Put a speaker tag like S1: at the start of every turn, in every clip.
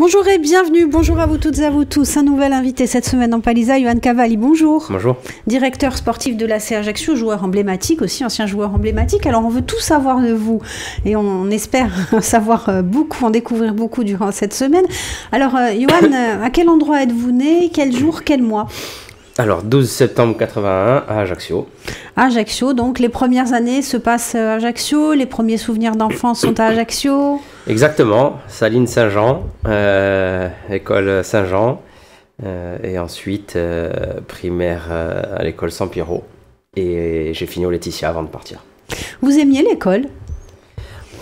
S1: Bonjour et bienvenue, bonjour à vous toutes et à vous tous. Un nouvel invité cette semaine en Palisa, Johan Cavalli, bonjour.
S2: Bonjour. Directeur
S1: sportif de l'AC Ajaccio, joueur emblématique aussi, ancien joueur emblématique. Alors on veut tout savoir de vous et on espère savoir beaucoup, en découvrir beaucoup durant cette semaine. Alors Johan, à quel endroit êtes-vous né, quel jour, quel mois?
S2: Alors 12 septembre 81 à Ajaccio.
S1: Ajaccio, donc les premières années se passent à Ajaccio, les premiers souvenirs d'enfance sont à Ajaccio.
S2: Exactement, Saline Saint-Jean, école Saint-Jean, et ensuite primaire à l'école Saint-Pierrot, et j'ai fini au Laetitia avant de partir.
S1: Vous aimiez l'école?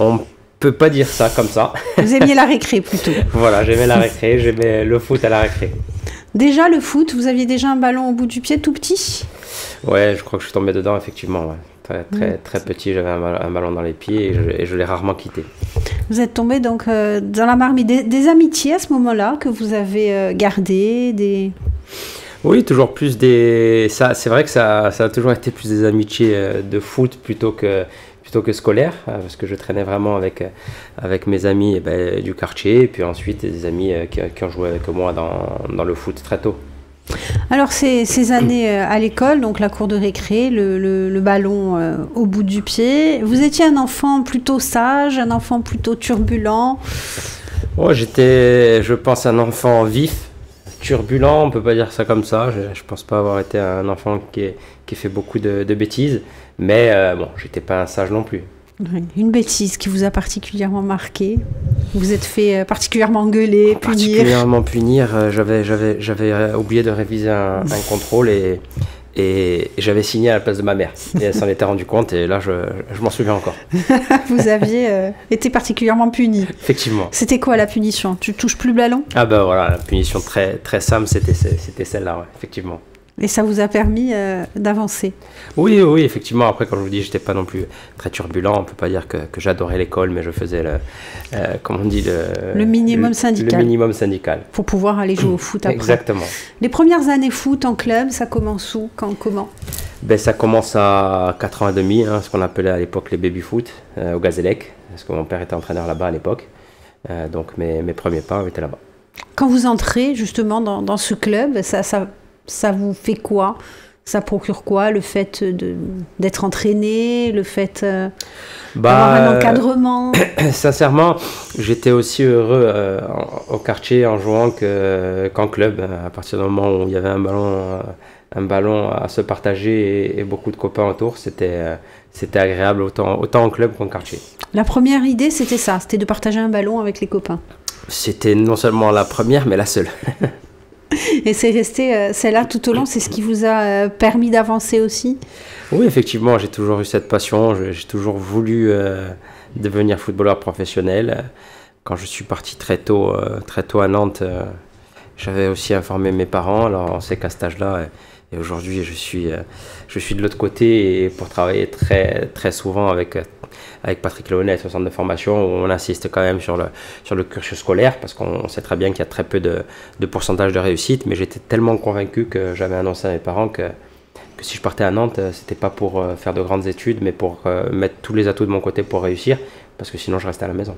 S2: On peut pas dire ça comme ça.
S1: Vous aimiez la récré plutôt? Voilà,
S2: j'aimais la récré, j'aimais le foot à la récré.
S1: Déjà le foot, vous aviez déjà un ballon au bout du pied tout petit?
S2: Ouais, je crois que je suis tombé dedans effectivement. Ouais. Très petit, j'avais un ballon dans les pieds et je l'ai rarement quitté.
S1: Vous êtes tombé donc dans la marmite. Des amitiés à ce moment-là que vous avez gardées
S2: Oui, toujours plus des... C'est vrai que ça a toujours été plus des amitiés de foot plutôt que scolaire, parce que je traînais vraiment avec mes amis du quartier, et puis ensuite des amis qui ont joué avec moi dans le foot très tôt.
S1: Alors ces années à l'école, donc la cour de récré, le ballon au bout du pied, vous étiez un enfant plutôt sage, un enfant plutôt turbulent?
S2: Oh, j'étais, je pense, un enfant vif, turbulent, on peut pas dire ça comme ça. Je pense pas avoir été un enfant qui fait beaucoup de bêtises, mais bon, j'étais pas un sage non plus.
S1: Une bêtise qui vous a particulièrement marqué? Vous êtes fait particulièrement engueuler, punir?
S2: Particulièrement punir, j'avais oublié de réviser un contrôle et j'avais signé à la place de ma mère. Et elle s'en était rendue compte et là, je m'en souviens encore.
S1: Vous aviez été particulièrement puni? Effectivement. C'était quoi la punition? Tu touches plus le ballon?
S2: Ah ben voilà, la punition très simple, c'était celle-là, ouais, effectivement.
S1: Et ça vous a permis d'avancer?
S2: Oui, effectivement. Après, quand je vous dis, j'étais pas non plus très turbulent. On peut pas dire que j'adorais l'école, mais je faisais comment on dit,
S1: le minimum syndical.
S2: Le minimum syndical.
S1: Pour pouvoir aller jouer au foot après.
S2: Exactement.
S1: Les premières années foot en club, ça commence où, quand, comment?
S2: Ben, ça commence à 4 ans et demi, ce qu'on appelait à l'époque les baby-foot, au Gazélec, parce que mon père était entraîneur là-bas à l'époque. Donc mes premiers pas étaient là-bas. Quand
S1: vous entrez justement dans ce club, ça vous fait quoi? Ça procure quoi? Le fait d'être entraîné, le fait d'avoir un encadrement?
S2: Sincèrement, j'étais aussi heureux au quartier en jouant qu'en club. À partir du moment où il y avait un ballon à se partager et beaucoup de copains autour, c'était agréable autant en club qu'en quartier.
S1: La première idée, c'était ça, c'était de partager un ballon avec les copains?
S2: C'était non seulement la première, mais la seule.
S1: Et c'est resté celle-là tout au long, c'est ce qui vous a permis d'avancer aussi?
S2: Oui, effectivement, j'ai toujours eu cette passion, j'ai toujours voulu devenir footballeur professionnel. Quand je suis parti très tôt à Nantes, j'avais aussi informé mes parents, alors on sait qu'à cet âge-là, et aujourd'hui je suis de l'autre côté et pour travailler très souvent avec Patrick Léonet au centre de formation, où on insiste quand même sur le cursus scolaire, parce qu'on sait très bien qu'il y a très peu de pourcentage de réussite, mais j'étais tellement convaincu que j'avais annoncé à mes parents que si je partais à Nantes, c'était pas pour faire de grandes études, mais pour mettre tous les atouts de mon côté pour réussir, parce que sinon je restais à la maison.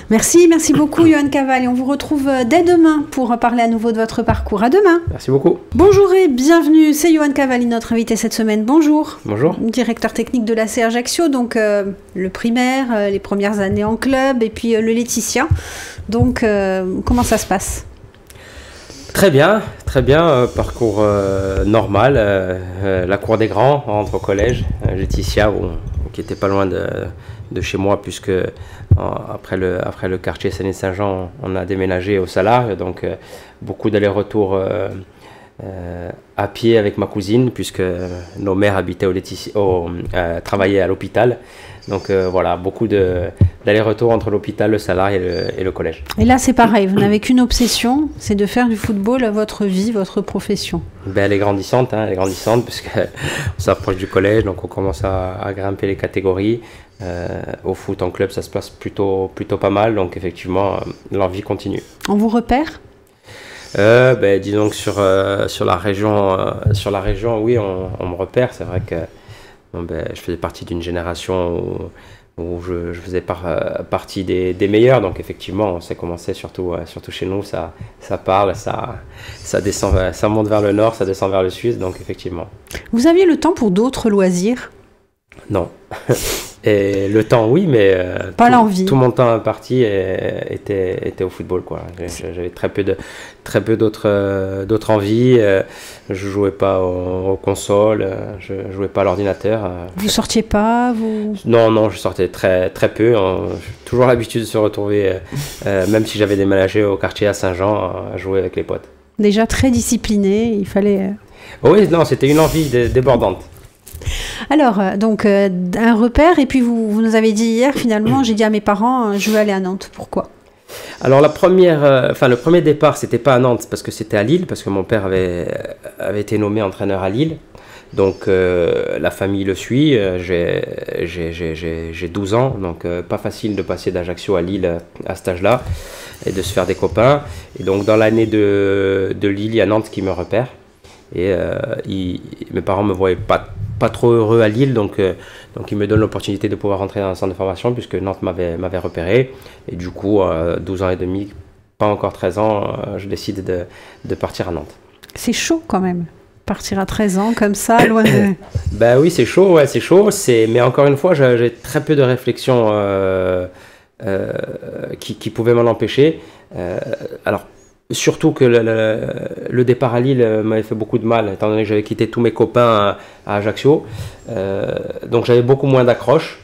S1: Merci beaucoup Johan Cavalli. On vous retrouve dès demain pour parler à nouveau de votre parcours. À demain.
S2: Merci beaucoup.
S1: Bonjour et bienvenue. C'est Johan Cavalli, notre invité cette semaine. Bonjour.
S2: Bonjour.
S1: Directeur technique de l'AC Ajaccio, donc le primaire, les premières années en club et puis le Laetitia. Donc comment ça se passe?
S2: Très bien, parcours normal, la cour des grands, on rentre au collège, Laetitia, qui était pas loin de chez moi, puisque après le quartier Saint-Jean, on a déménagé au Salar, donc beaucoup d'allers-retours à pied avec ma cousine, puisque nos mères habitaient travaillaient à l'hôpital. Donc voilà, beaucoup d'allers-retours entre l'hôpital, le Salar et le collège.
S1: Et là c'est pareil, vous n'avez qu'une obsession, c'est de faire du football votre vie, votre profession.
S2: Ben, elle est grandissante, puisqu'on s'approche du collège, donc on commence à grimper les catégories. Au foot en club, ça se passe plutôt pas mal, donc effectivement, l'envie continue.
S1: On vous repère?
S2: Disons que sur la région, oui, on me repère. C'est vrai que je faisais partie d'une génération où je faisais partie des meilleurs. Donc effectivement, on s'est commencé, surtout chez nous, ça parle, ça descend, ça monte vers le nord, ça descend vers le sud. Donc effectivement.
S1: Vous aviez le temps pour d'autres loisirs?
S2: Non. Et le temps, oui, mais
S1: pas l'envie.
S2: Tout mon temps imparti était au football, quoi. J'avais très peu d'autres envies. Je jouais pas aux consoles, je jouais pas à l'ordinateur.
S1: Vous sortiez pas, vous?
S2: Non, je sortais très peu. J'ai toujours l'habitude de se retrouver, même si j'avais déménagé au quartier à Saint-Jean, à jouer avec les potes.
S1: Déjà très discipliné, il fallait...
S2: Oui, non, c'était une envie débordante.
S1: Alors, donc, un repère, et puis vous nous avez dit hier, finalement, j'ai dit à mes parents, je veux aller à Nantes. Pourquoi?
S2: Alors, le premier départ, c'était pas à Nantes, parce que c'était à Lille, parce que mon père avait été nommé entraîneur à Lille. Donc, la famille le suit. J'ai 12 ans, donc pas facile de passer d'Ajaccio à Lille à cet âge-là, et de se faire des copains. Et donc, dans l'année de Lille, il y a Nantes qui me repère. Et mes parents me voyaient pas trop heureux à Lille, donc ils me donnent l'opportunité de pouvoir rentrer dans un centre de formation, puisque Nantes m'avait repéré. Et du coup, 12 ans et demi, pas encore 13 ans, je décide de partir à Nantes.
S1: C'est chaud quand même, partir à 13 ans comme ça, loin de...
S2: Ben oui, c'est chaud, ouais, c'est chaud. Mais encore une fois, j'ai très peu de réflexions qui pouvaient m'en empêcher. Alors, surtout que le départ à Lille m'avait fait beaucoup de mal, étant donné que j'avais quitté tous mes copains à Ajaccio. Donc j'avais beaucoup moins d'accroche.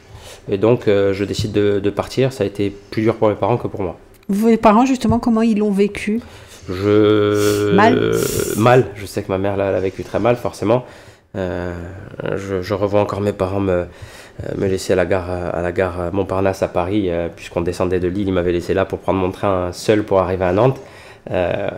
S2: Et donc je décide de partir. Ça a été plus dur pour mes parents que pour moi.
S1: Vos parents, justement, comment ils l'ont vécu?
S2: Mal. Je sais que ma mère l'a vécu très mal, forcément. Je revois encore mes parents me laisser à la gare Montparnasse à Paris, puisqu'on descendait de Lille. Ils m'avaient laissé là pour prendre mon train seul pour arriver à Nantes.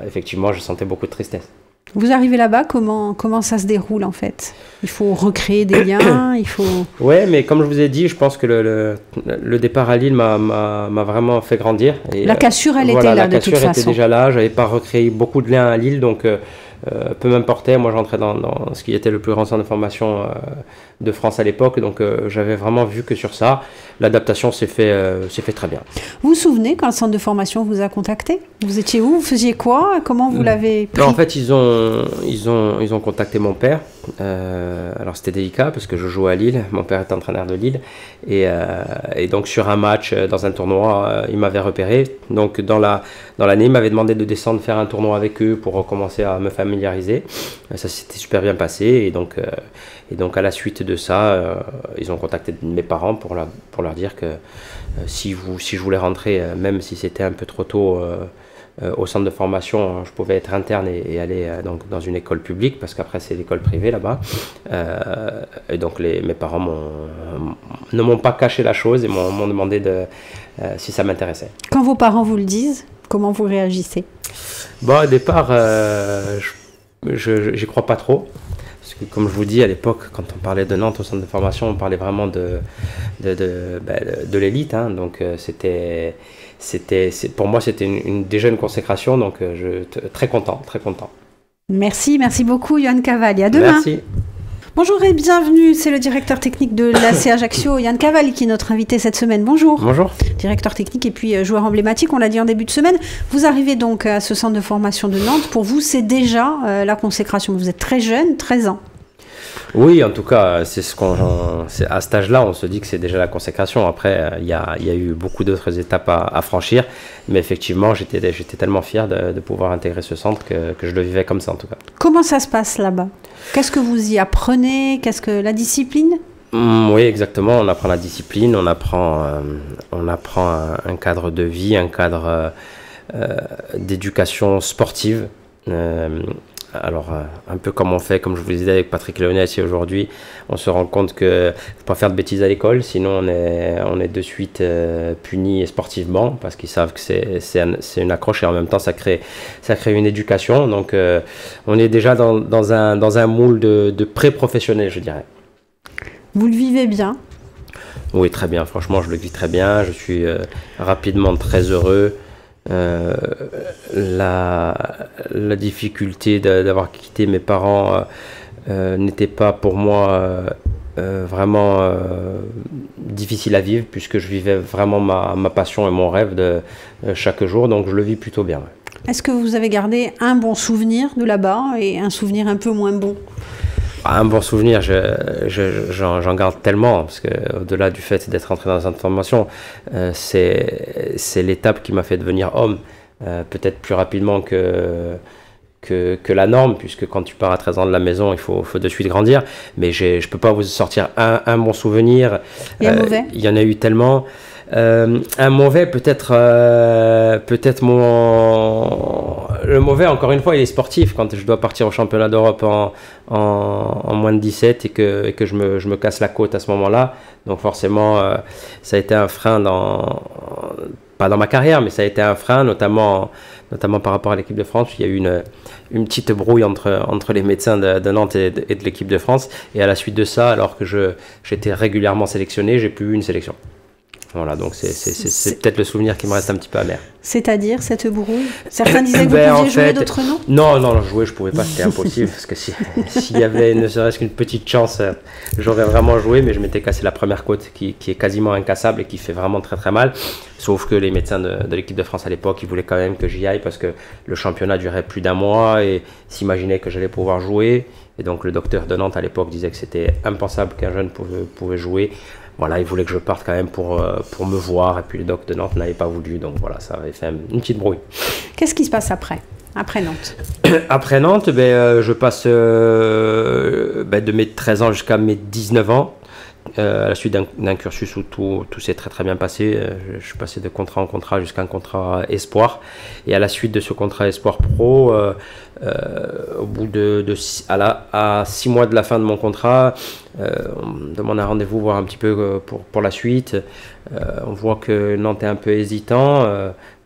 S2: Effectivement, je sentais beaucoup de tristesse.
S1: Vous arrivez là-bas, comment ça se déroule en fait? Il faut recréer des liens, il faut...
S2: Ouais, mais comme je vous ai dit, je pense que le départ à Lille m'a vraiment fait grandir. Et,
S1: la cassure, elle était là de toute façon.
S2: La cassure était déjà là, j'avais pas recréé beaucoup de liens à Lille, donc peu m'importait. Moi, j'entrais dans ce qui était le plus grand centre de formation de France à l'époque, donc j'avais vraiment vu que sur ça, l'adaptation s'est fait très bien.
S1: Vous vous souvenez quand le centre de formation vous a contacté? Vous étiez où? Vous faisiez quoi? Comment vous l'avez pris?
S2: En fait, ils ont contacté mon père. Alors c'était délicat parce que je jouais à Lille, mon père est entraîneur de Lille, et donc sur un match, dans un tournoi, il m'avait repéré. Donc dans l'année, il m'avait demandé de descendre faire un tournoi avec eux pour commencer à me familiariser. Ça s'était super bien passé, et donc à la suite de ça, ils ont contacté mes parents pour leur dire que si je voulais rentrer, même si c'était un peu trop tôt au centre de formation, je pouvais être interne et aller donc dans une école publique, parce qu'après c'est l'école privée là-bas. Et donc mes parents ne m'ont pas caché la chose et m'ont demandé si ça m'intéressait.
S1: Quand vos parents vous le disent, comment vous réagissez?
S2: Bon, au départ, j'y crois pas trop. Parce que comme je vous dis, à l'époque, quand on parlait de Nantes au centre de formation, on parlait vraiment de l'élite. Hein, donc pour moi, c'était déjà une consécration. Donc très content.
S1: Merci beaucoup Yohan Cavalli. À demain.
S2: Merci.
S1: Bonjour et bienvenue, c'est le directeur technique de l'AC Ajaccio, Yohan Cavalli, qui est notre invité cette semaine. Bonjour.
S2: Bonjour.
S1: Directeur technique et puis joueur emblématique, on l'a dit en début de semaine. vous arrivez donc à ce centre de formation de Nantes. Pour vous, c'est déjà la consécration. Vous êtes très jeune, 13 ans.
S2: Oui, en tout cas, à cet âge-là, on se dit que c'est déjà la consécration. Après, il y a eu beaucoup d'autres étapes à franchir, mais effectivement, j'étais tellement fier de pouvoir intégrer ce centre que je le vivais comme ça, en tout cas.
S1: Comment ça se passe là-bas? Qu'est-ce que vous y apprenez? Qu'est-ce que la discipline?
S2: Oui, exactement. On apprend la discipline, on apprend un cadre de vie, un cadre d'éducation sportive. Alors, un peu comme on fait, comme je vous le disais avec Patrick Léonès, et aujourd'hui, on se rend compte qu'il ne faut pas faire de bêtises à l'école, sinon on est de suite puni sportivement, parce qu'ils savent que c'est une accroche, et en même temps, ça crée une éducation. Donc, on est déjà dans un moule de pré-professionnel, je dirais.
S1: Vous le vivez bien?
S2: Oui, très bien. Franchement, je le vis très bien. Je suis rapidement très heureux. La difficulté d'avoir quitté mes parents n'était pas pour moi vraiment difficile à vivre puisque je vivais vraiment ma passion et mon rêve de chaque jour, donc je le vis plutôt bien. Ouais.
S1: Est-ce que vous avez gardé un bon souvenir de là-bas et un souvenir un peu moins bon?
S2: Un bon souvenir, j'en garde tellement, parce qu'au-delà du fait d'être entré dans une formation, c'est l'étape qui m'a fait devenir homme, peut-être plus rapidement que la norme, puisque quand tu pars à 13 ans de la maison, il faut de suite grandir, mais je ne peux pas vous sortir un bon souvenir.
S1: Et un mauvais?
S2: Il y en a eu tellement. Un mauvais, peut-être le mauvais, encore une fois, il est sportif. Quand je dois partir au championnat d'Europe en moins de 17 et que je me casse la côte à ce moment-là, donc forcément ça a été un frein pas dans ma carrière, mais ça a été un frein, notamment par rapport à l'équipe de France. Il y a eu une petite brouille entre les médecins de Nantes et de l'équipe de France, et à la suite de ça, alors que j'étais régulièrement sélectionné, j'ai plus eu une sélection. Voilà, donc c'est peut-être le souvenir qui me reste un petit peu amer.
S1: C'est-à-dire cette brouille? Certains disaient que vous pouviez jouer, d'autres non?
S2: Non, jouer, je pouvais pas, c'était impossible. Parce que s'il y avait ne serait-ce qu'une petite chance, j'aurais vraiment joué, mais je m'étais cassé la première côte qui est quasiment incassable et qui fait vraiment très très mal. Sauf que les médecins de l'équipe de France à l'époque, ils voulaient quand même que j'y aille parce que le championnat durait plus d'un mois et s'imaginaient que j'allais pouvoir jouer. Et donc le docteur de Nantes à l'époque disait que c'était impensable qu'un jeune pouvait jouer. Voilà, il voulait que je parte quand même pour me voir, et puis le doc de Nantes n'avait pas voulu, donc voilà, ça avait fait une petite brouille.
S1: Qu'est-ce qui se passe après Nantes?
S2: Après Nantes, je passe de mes 13 ans jusqu'à mes 19 ans, à la suite d'un cursus où tout s'est très très bien passé. Je suis passé de contrat en contrat jusqu'à un contrat espoir, et à la suite de ce contrat espoir pro, au bout à 6 mois de la fin de mon contrat, on me demande un rendez-vous, voir un petit peu pour la suite. On voit que Nantes est un peu hésitant,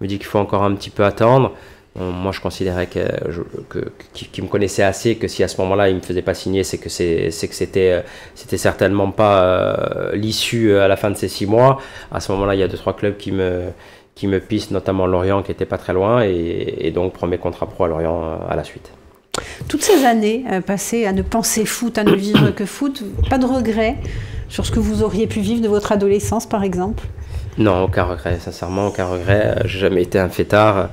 S2: me dit qu'il faut encore un petit peu attendre. Moi, je considérais qu'il me connaissait assez, que si à ce moment-là il me faisait pas signer, c'est que c'était certainement pas l'issue à la fin de ces 6 mois. À ce moment-là, il y a 2-3 clubs qui me pissent, notamment Lorient qui était pas très loin, et donc premier contrat pro à Lorient à la suite.
S1: Toutes ces années passées à ne penser foot, à ne vivre que foot, pas de regrets sur ce que vous auriez pu vivre de votre adolescence, par exemple?
S2: Non, aucun regret, sincèrement, aucun regret. J'ai jamais été un fêtard.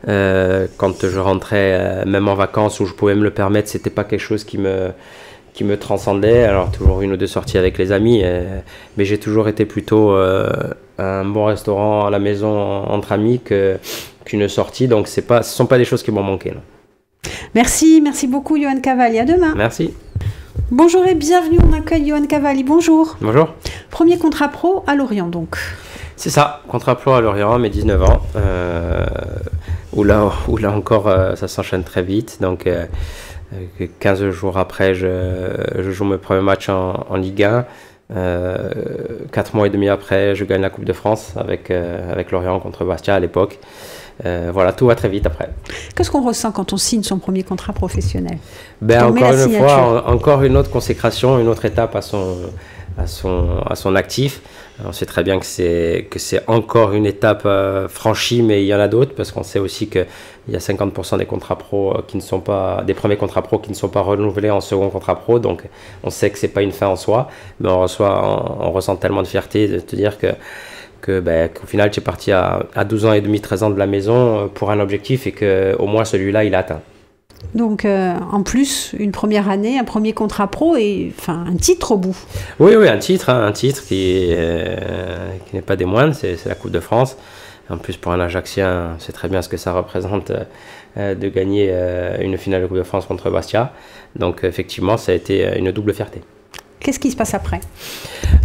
S2: Quand je rentrais, même en vacances où je pouvais me le permettre, c'était pas quelque chose qui me transcendait. Alors toujours une ou deux sorties avec les amis, mais j'ai toujours été plutôt un bon restaurant à la maison entre amis qu'une sortie. Donc ce sont pas des choses qui m'ont manqué. Non.
S1: Merci beaucoup Yohan Cavalli. À demain.
S2: Merci.
S1: Bonjour et bienvenue, on accueille Yohan Cavalli. Bonjour.
S2: Bonjour.
S1: Premier contrat pro à Lorient donc.
S2: C'est ça, contrat pro à Lorient, mes 19 ans, où là encore ça s'enchaîne très vite. Donc 15 jours après, je joue mes premiers matchs en Ligue 1. 4 mois et demi après, je gagne la Coupe de France avec Lorient contre Bastia à l'époque. Voilà, tout va très vite après.
S1: Qu'est-ce qu'on ressent quand on signe son premier contrat professionnel?
S2: Encore une fois, encore une autre consécration, une autre étape à son actif. On sait très bien que c'est encore une étape franchie, mais il y en a d'autres, parce qu'on sait aussi qu'il y a 50% des contrats pro qui ne sont pas, des premiers contrats pro qui ne sont pas renouvelés en second contrat pro, donc on sait que c'est pas une fin en soi, mais on ressent tellement de fierté de te dire qu'au final tu es parti à 12 ans et demi, 13 ans de la maison pour un objectif, et qu'au moins celui-là il est atteint.
S1: Donc, en plus, une première année, un premier contrat pro et un titre au bout. Oui,
S2: un titre qui n'est pas des moindres, c'est la Coupe de France. En plus, pour un Ajaxien, c'est très bien ce que ça représente de gagner une finale de Coupe de France contre Bastia. Donc, effectivement, ça a été une double fierté.
S1: Qu'est-ce qui se passe après?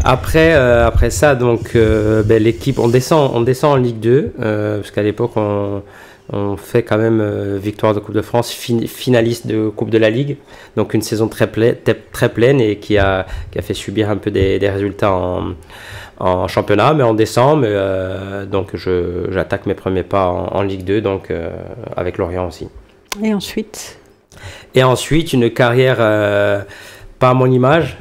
S2: Après ça, donc, l'équipe, on descend en Ligue 2, parce qu'à l'époque, on fait quand même victoire de Coupe de France, finaliste de Coupe de la Ligue, donc une saison très pleine et qui a fait subir un peu des résultats en championnat, mais on descend, donc j'attaque mes premiers pas en Ligue 2, donc avec Lorient aussi.
S1: Et ensuite,
S2: une carrière pas à mon image,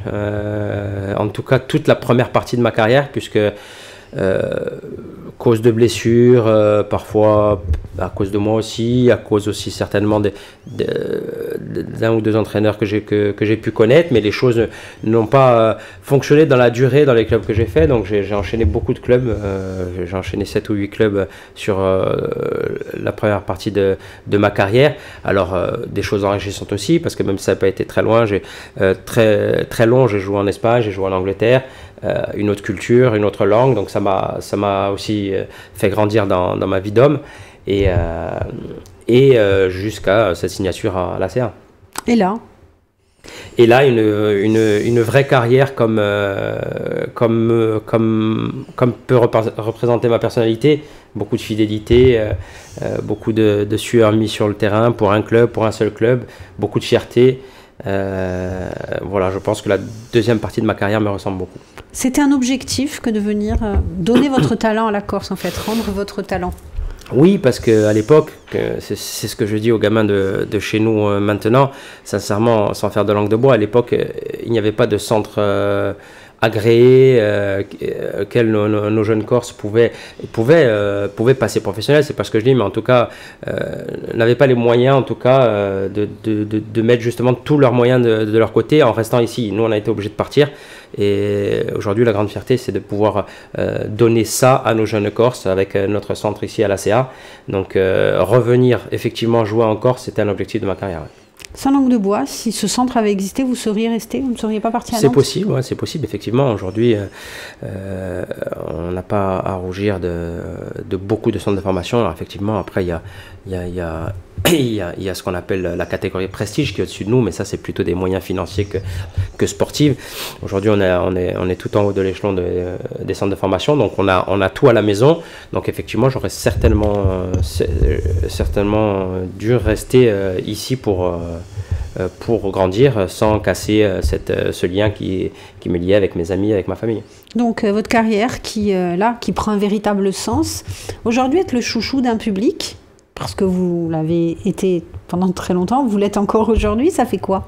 S2: en tout cas toute la première partie de ma carrière, puisque cause de blessures, parfois à cause de moi aussi, à cause aussi certainement d'un ou deux entraîneurs que j'ai pu connaître, mais les choses n'ont pas fonctionné dans la durée dans les clubs que j'ai fait, donc j'ai enchaîné beaucoup de clubs, j'ai enchaîné 7 ou 8 clubs sur la première partie de ma carrière. Alors des choses enrichissantes aussi, parce que même si ça n'a pas été très loin, très long, j'ai joué en Espagne, j'ai joué en Angleterre, une autre culture, une autre langue, donc ça m'a aussi fait grandir dans ma vie d'homme, et jusqu'à cette signature à l'ACA.
S1: Et là,
S2: une vraie carrière comme peut représenter ma personnalité, beaucoup de fidélité, beaucoup de sueur mise sur le terrain pour un club, pour un seul club, beaucoup de fierté. Voilà, je pense que la deuxième partie de ma carrière me ressemble beaucoup.
S1: C'était un objectif que de venir donner votre talent à la Corse, en fait, rendre votre talent.
S2: Oui, parce qu'à l'époque, c'est ce que je dis aux gamins de chez nous maintenant, sincèrement, sans faire de langue de bois, à l'époque, il n'y avait pas de centre agréé auquel nos jeunes Corses pouvaient passer professionnels. C'est pas ce que je dis, mais en tout cas, n'avaient pas les moyens, en tout cas, de mettre justement tous leurs moyens de leur côté en restant ici. Nous, on a été obligés de partir. Et aujourd'hui, la grande fierté, c'est de pouvoir donner ça à nos jeunes Corses avec notre centre ici à l'ACA. Donc, revenir effectivement jouer en Corse, c'était un objectif de ma carrière. Ouais.
S1: Sans langue de bois, si ce centre avait existé, vous seriez resté, vous ne seriez pas parti à Nantes?
S2: C'est possible, ouais, c'est possible, effectivement. Aujourd'hui, on n'a pas à rougir de beaucoup de centres de formation. Alors, effectivement, après, il y a ce qu'on appelle la catégorie prestige qui est au-dessus de nous, mais ça, c'est plutôt des moyens financiers que sportifs. Aujourd'hui, on est tout en haut de l'échelon des centres de formation, donc on a tout à la maison. Donc, effectivement, j'aurais certainement dû rester ici pour grandir sans casser ce lien qui me liait avec mes amis, avec ma famille.
S1: Donc, votre carrière qui prend un véritable sens. Aujourd'hui, être le chouchou d'un public, parce que vous l'avez été pendant très longtemps, vous l'êtes encore aujourd'hui, ça fait quoi?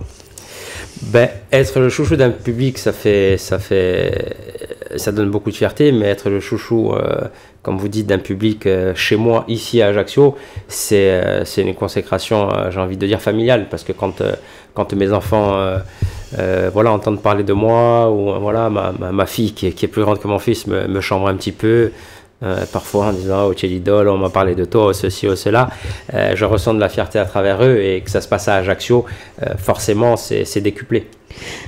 S2: Être le chouchou d'un public, ça donne beaucoup de fierté, mais être le chouchou, comme vous dites, d'un public chez moi, ici à Ajaccio, c'est une consécration, j'ai envie de dire, familiale, parce que quand mes enfants entendent parler de moi, ou ma fille qui est plus grande que mon fils me chambre un petit peu, parfois en disant oh, tu es l'idole, on m'a parlé de toi, ceci ou cela, je ressens de la fierté à travers eux, et que ça se passe à Ajaccio, forcément c'est décuplé.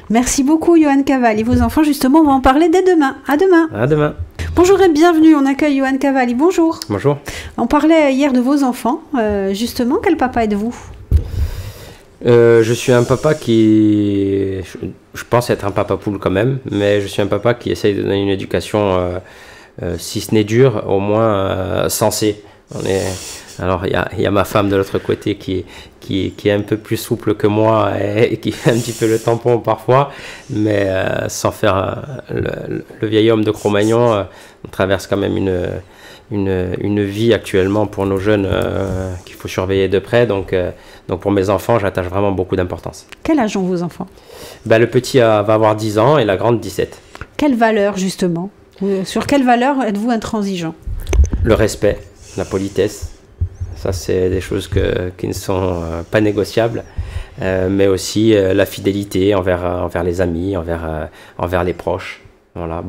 S1: Merci beaucoup Johan Cavalli. Vos enfants, justement, on va en parler dès demain. À demain.
S2: À demain.
S1: Bonjour et bienvenue, on accueille Johan Cavalli. Bonjour.
S2: Bonjour.
S1: On parlait hier de vos enfants, justement, quel papa êtes-vous?
S2: Je suis un papa qui, je pense être un papa poule quand même, mais je suis un papa qui essaye de donner une éducation si ce n'est dur, au moins sensé. Alors il y a ma femme de l'autre côté qui est un peu plus souple que moi et qui fait un petit peu le tampon parfois, mais sans faire le vieil homme de Cro-Magnon, on traverse quand même une vie actuellement pour nos jeunes qu'il faut surveiller de près. Donc pour mes enfants, j'attache vraiment beaucoup d'importance.
S1: Quel âge ont vos enfants?
S2: Le petit va avoir 10 ans et la grande 17.
S1: Quelle valeur justement? Sur quelle valeur êtes-vous intransigeant?
S2: Le respect, la politesse, ça c'est des choses qui ne sont pas négociables, mais aussi la fidélité envers les amis, envers les proches. Voilà,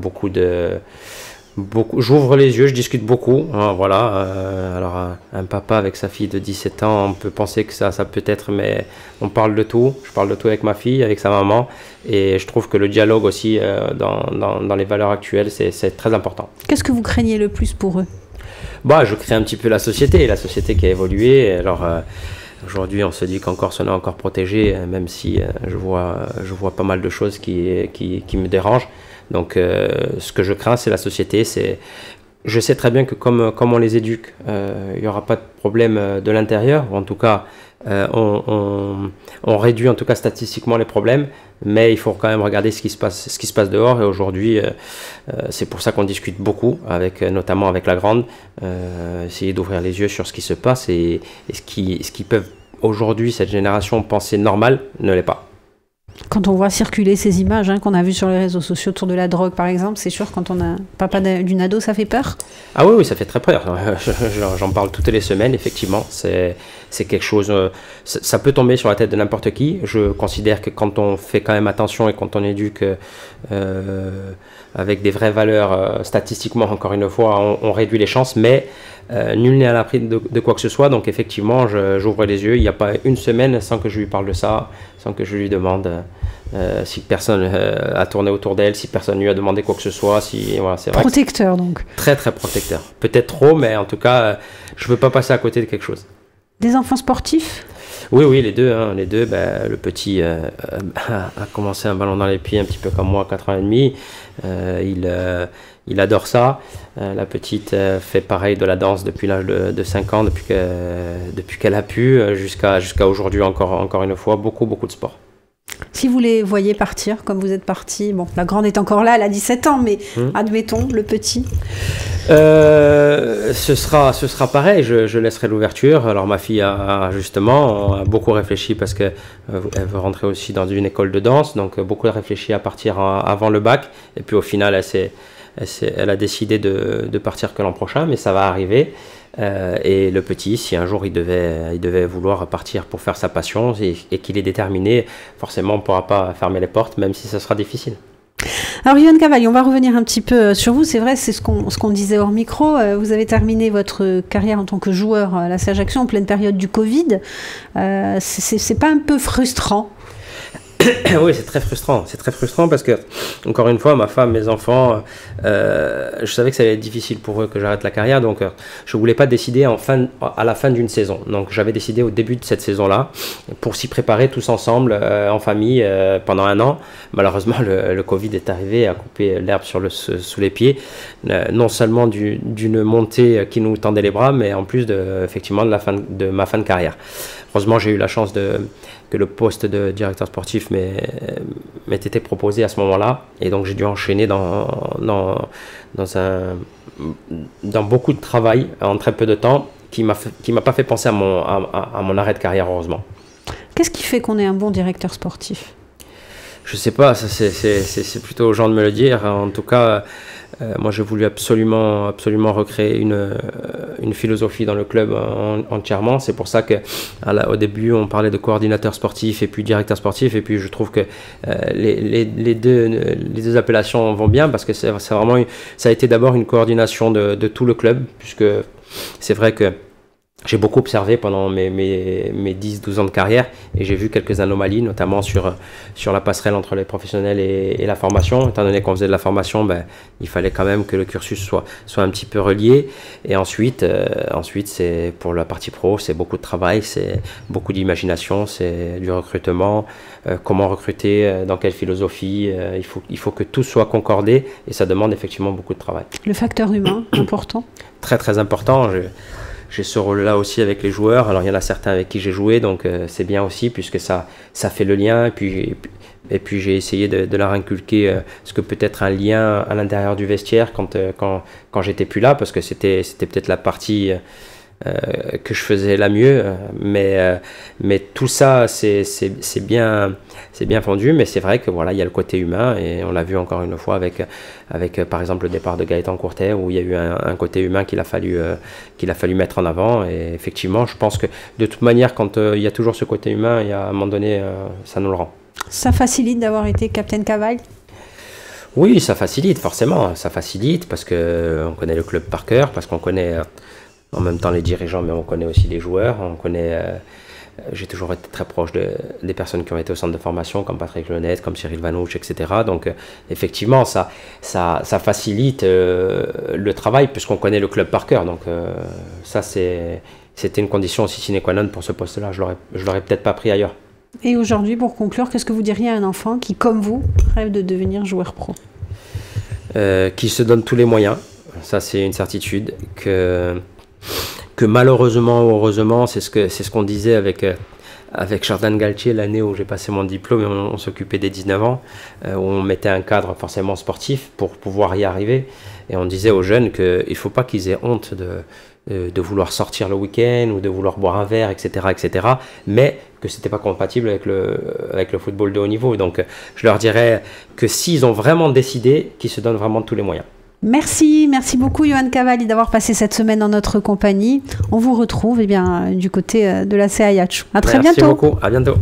S2: j'ouvre les yeux, je discute beaucoup, hein, voilà. Alors un papa avec sa fille de 17 ans, on peut penser que ça peut être, mais on parle de tout. Je parle de tout avec ma fille, avec sa maman, et je trouve que le dialogue aussi dans les valeurs actuelles, c'est très important.
S1: Qu'est-ce que vous craignez le plus pour eux?
S2: Je crains un petit peu la société qui a évolué. Alors aujourd'hui, on se dit qu'en Corse on est encore protégé, même si je vois pas mal de choses qui me dérangent. Donc ce que je crains, c'est la société. Je sais très bien que comme on les éduque, il n'y aura pas de problème de l'intérieur, ou en tout cas on réduit en tout cas statistiquement les problèmes, mais il faut quand même regarder ce qui se passe dehors. Et aujourd'hui, c'est pour ça qu'on discute beaucoup, notamment avec la grande, essayer d'ouvrir les yeux sur ce qui se passe, et ce qui peuvent aujourd'hui, cette génération, penser normal, ne l'est pas.
S1: Quand on voit circuler ces images qu'on a vues sur les réseaux sociaux autour de la drogue, par exemple, c'est sûr, quand on a papa d'une ado, ça fait peur?
S2: Ah oui, oui, ça fait très peur. J'en parle toutes les semaines, effectivement. C'est quelque chose... ça peut tomber sur la tête de n'importe qui. Je considère que quand on fait quand même attention et quand on éduque avec des vraies valeurs, statistiquement, encore une fois, on réduit les chances, mais nul n'est à l'abri de quoi que ce soit. Donc effectivement, j'ouvre les yeux. Il n'y a pas une semaine sans que je lui parle de ça, sans que je lui demande si personne a tourné autour d'elle, si personne lui a demandé quoi que ce soit. Voilà, c'est vrai.
S1: Protecteur, donc.
S2: Très, très protecteur. Peut-être trop, mais en tout cas, je ne veux pas passer à côté de quelque chose.
S1: Des enfants sportifs?
S2: Oui, oui, les deux. Les deux, le petit a commencé un ballon dans les pieds un petit peu comme moi, à 4 ans et demi. Il adore ça. La petite fait pareil de la danse depuis l'âge de 5 ans, depuis qu'elle a pu, jusqu'à aujourd'hui encore une fois, beaucoup de sport.
S1: Si vous les voyez partir, comme vous êtes parti, bon, la grande est encore là, elle a 17 ans, mais admettons, le petit.
S2: Ce sera pareil, je laisserai l'ouverture. Alors ma fille a beaucoup réfléchi parce qu'elle veut rentrer aussi dans une école de danse, donc beaucoup réfléchi à partir avant le bac, et puis au final elle a décidé de partir que l'an prochain, mais ça va arriver. Et le petit, si un jour il devait vouloir partir pour faire sa passion et qu'il est déterminé, forcément on ne pourra pas fermer les portes, même si ça sera difficile.
S1: Alors Yohan Cavalli, on va revenir un petit peu sur vous. C'est vrai, c'est ce qu'on disait hors micro. Vous avez terminé votre carrière en tant que joueur à l'AC Ajaccio en pleine période du Covid. C'est pas un peu frustrant?
S2: Oui, c'est très frustrant. C'est très frustrant parce que, encore une fois, ma femme, mes enfants, je savais que ça allait être difficile pour eux que j'arrête la carrière. Donc, je ne voulais pas décider à la fin d'une saison. Donc, j'avais décidé au début de cette saison-là pour s'y préparer tous ensemble, en famille, pendant 1 an. Malheureusement, le Covid est arrivé et a coupé l'herbe sous les pieds. Non seulement d'une montée qui nous tendait les bras, mais en plus effectivement de ma fin de carrière. Heureusement, j'ai eu la chance que le poste de directeur sportif m'ait été proposé à ce moment-là. Et donc, j'ai dû enchaîner dans beaucoup de travail en très peu de temps qui m'a pas fait penser à mon arrêt de carrière, heureusement.
S1: Qu'est-ce qui fait qu'on est un bon directeur sportif?
S2: Je sais pas, c'est plutôt aux gens de me le dire. En tout cas, moi j'ai voulu absolument recréer une philosophie dans le club entièrement. C'est pour ça qu'au début on parlait de coordinateur sportif et puis directeur sportif, et puis je trouve que les deux appellations vont bien parce que ça a été d'abord une coordination de tout le club, puisque c'est vrai que j'ai beaucoup observé pendant mes 10-12 ans de carrière et j'ai vu quelques anomalies, notamment sur la passerelle entre les professionnels et la formation. Étant donné qu'on faisait de la formation, il fallait quand même que le cursus soit un petit peu relié. Et ensuite c'est pour la partie pro, c'est beaucoup de travail, c'est beaucoup d'imagination, c'est du recrutement, comment recruter, dans quelle philosophie. Il faut que tout soit concordé et ça demande effectivement beaucoup de travail.
S1: Le facteur humain, important? Très
S2: très important. J'ai ce rôle-là aussi avec les joueurs. Alors, il y en a certains avec qui j'ai joué, donc c'est bien aussi, puisque ça fait le lien. Et puis j'ai essayé de leur inculquer ce que peut être un lien à l'intérieur du vestiaire quand j'étais plus là, parce que c'était peut-être la partie que je faisais la mieux. Mais tout ça, c'est bien fondu. Mais c'est vrai que voilà, il y a le côté humain, et on l'a vu encore une fois avec par exemple le départ de Gaëtan Courtet, où il y a eu un côté humain qu'il a fallu mettre en avant. Et effectivement, je pense que de toute manière, quand il y a toujours ce côté humain, il y a, à un moment donné, ça nous le rend.
S1: Ça facilite d'avoir été capitaine Cavalli?
S2: Oui, ça facilite, forcément. Ça facilite parce qu'on connaît le club par cœur, parce qu'on connaît en même temps les dirigeants, mais on connaît aussi les joueurs. J'ai toujours été très proche des personnes qui ont été au centre de formation, comme Patrick Lenette, comme Cyril Vanouche, etc. Donc effectivement, ça facilite le travail, puisqu'on connaît le club par cœur. Donc ça, c'était une condition aussi sine qua non pour ce poste-là. Je l'aurais peut-être pas pris ailleurs.
S1: Et aujourd'hui, pour conclure, qu'est-ce que vous diriez à un enfant qui, comme vous, rêve de devenir joueur pro?
S2: Qui se donne tous les moyens. Ça, c'est une certitude. Que malheureusement ou heureusement, c'est ce qu'on disait avec Jordan Galtier, l'année où j'ai passé mon diplôme, on s'occupait des 19 ans, où on mettait un cadre forcément sportif pour pouvoir y arriver. Et on disait aux jeunes qu'il ne faut pas qu'ils aient honte de vouloir sortir le week-end ou de vouloir boire un verre, etc., mais que ce n'était pas compatible avec le football de haut niveau. Donc je leur dirais que s'ils ont vraiment décidé, qu'ils se donnent vraiment tous les moyens.
S1: Merci beaucoup Yohan Cavalli d'avoir passé cette semaine en notre compagnie. On vous retrouve du côté de la CIH. À très bientôt.
S2: Merci beaucoup, à bientôt.